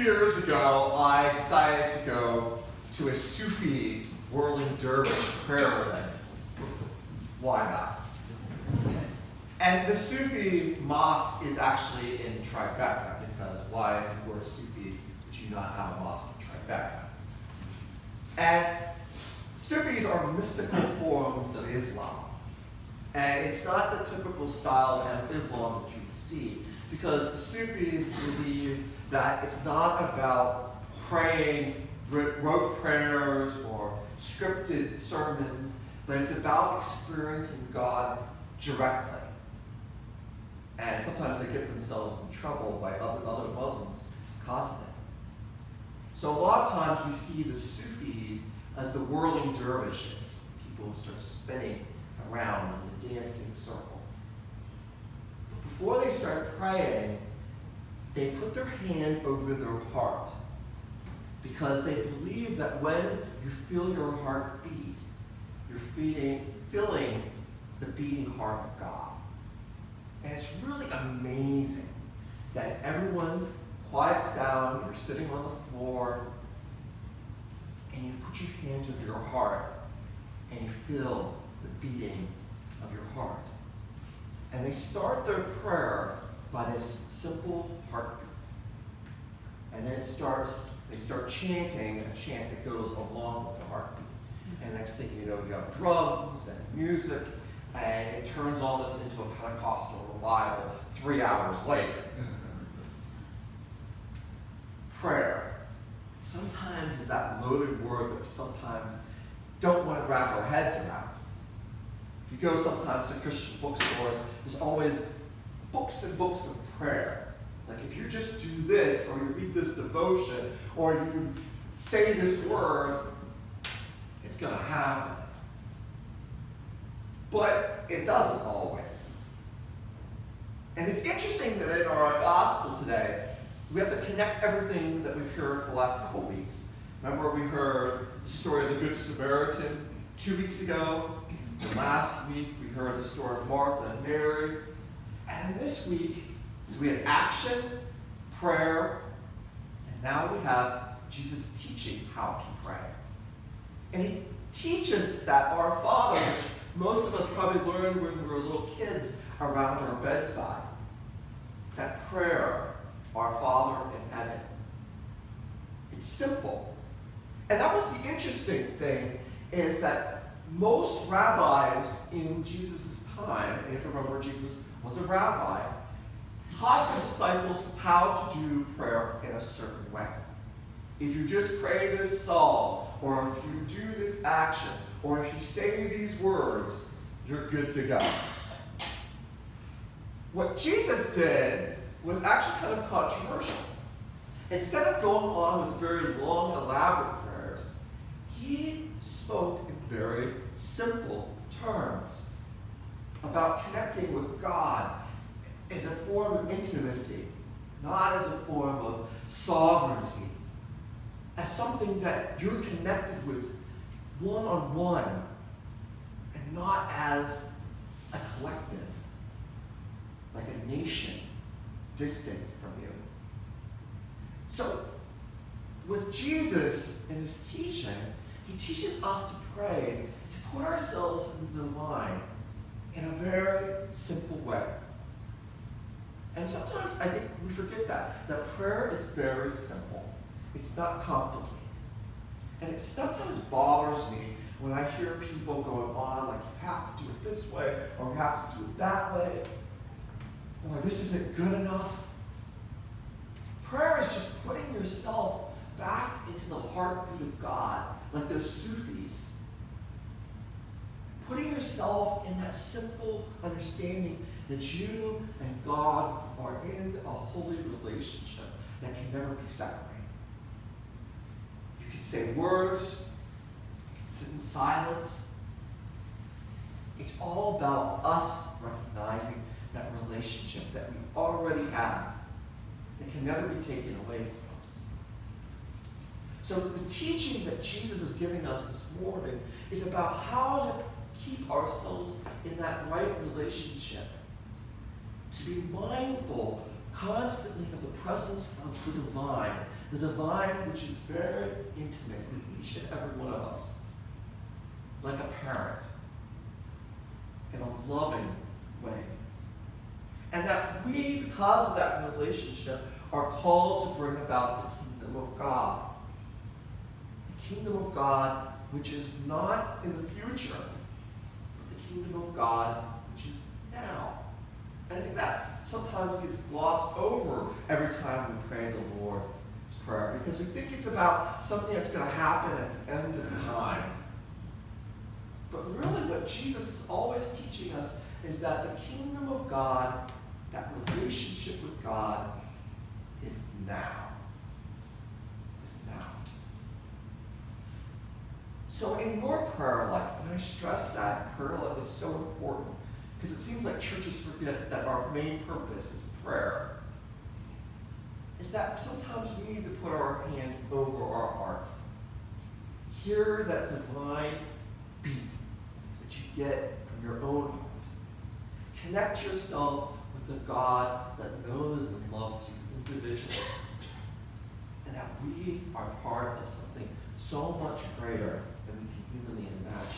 few years ago, I decided to go to a Sufi whirling dervish prayer event. Why not? And the Sufi mosque is actually in Tribeca, because why, if you were a Sufi, would you not have a mosque in Tribeca? And Sufis are mystical forms of Islam. And it's not the typical style of Islam that you would see, because the Sufis believe that it's not about praying rote prayers or scripted sermons, but it's about experiencing God directly. And sometimes they get themselves in trouble by other Muslims causing it. So a lot of times we see the Sufis as the whirling dervishes, people who start spinning around in a dancing circle. But before they start praying, they put their hand over their heart, because they believe that when you feel your heart beat, you're feeling the beating heart of God. And it's really amazing that everyone quiets down, you're sitting on the floor, and you put your hand over your heart, and you feel the beating of your heart. And they start their prayer by this simple heartbeat. And then they start chanting a chant that goes along with the heartbeat. And next thing you know, you have drums and music, and it turns all this into a Pentecostal revival 3 hours later. Prayer sometimes is that loaded word that we sometimes don't want to wrap our heads around. If you go sometimes to Christian bookstores, there's always books and books of prayer. Like if you just do this, or you read this devotion, or you say this word, it's going to happen. But it doesn't always. And it's interesting that in our gospel today, we have to connect everything that we've heard for the last couple weeks. Remember, we heard the story of the Good Samaritan 2 weeks ago. And last week, we heard the story of Martha and Mary. And then this week, so we had action, prayer, and now we have Jesus teaching how to pray. And he teaches that our Father, which most of us probably learned when we were little kids around our bedside, that prayer, our Father in heaven. It's simple. And that was the interesting thing, is that most rabbis in Jesus' time, and if you remember, Jesus was a rabbi, taught the disciples how to do prayer in a certain way. If you just pray this psalm, or if you do this action, or if you say these words, you're good to go. What Jesus did was actually kind of controversial. Instead of going on with very long, elaborate prayers, he spoke in very simple terms about connecting with God as a form of intimacy, not as a form of sovereignty, as something that you're connected with one-on-one, and not as a collective, like a nation distant from you. So, with Jesus and his teaching, he teaches us to pray, to put ourselves in the divine in a very simple way. And sometimes I think we forget that prayer is very simple. It's not complicated. And it sometimes bothers me when I hear people going on like, you have to do it this way, or you have to do it that way, or this isn't good enough. Prayer is just putting yourself back into the heartbeat of God, like those Sufis. Putting yourself in that simple understanding that you and God are in a holy relationship that can never be separated. You can say words, you can sit in silence. It's all about us recognizing that relationship that we already have that can never be taken away from us. So the teaching that Jesus is giving us this morning is about how to keep ourselves in that right relationship, to be mindful constantly have the presence of the divine which is very intimate with each and every one of us, like a parent, in a loving way. And that we, because of that relationship, are called to bring about the kingdom of God. The kingdom of God which is not in the future, but the kingdom of God which is now. And I think that sometimes gets glossed over every time we pray the Lord's Prayer, because we think it's about something that's going to happen at the end of time. But really what Jesus is always teaching us is that the kingdom of God, that relationship with God, is now. Is now. So in your prayer life, and I stress that prayer life is so important, because it seems like churches forget that our main purpose is prayer, is that sometimes we need to put our hand over our heart. Hear that divine beat that you get from your own heart. Connect yourself with a God that knows and loves you individually. And that we are part of something so much greater than we can humanly imagine.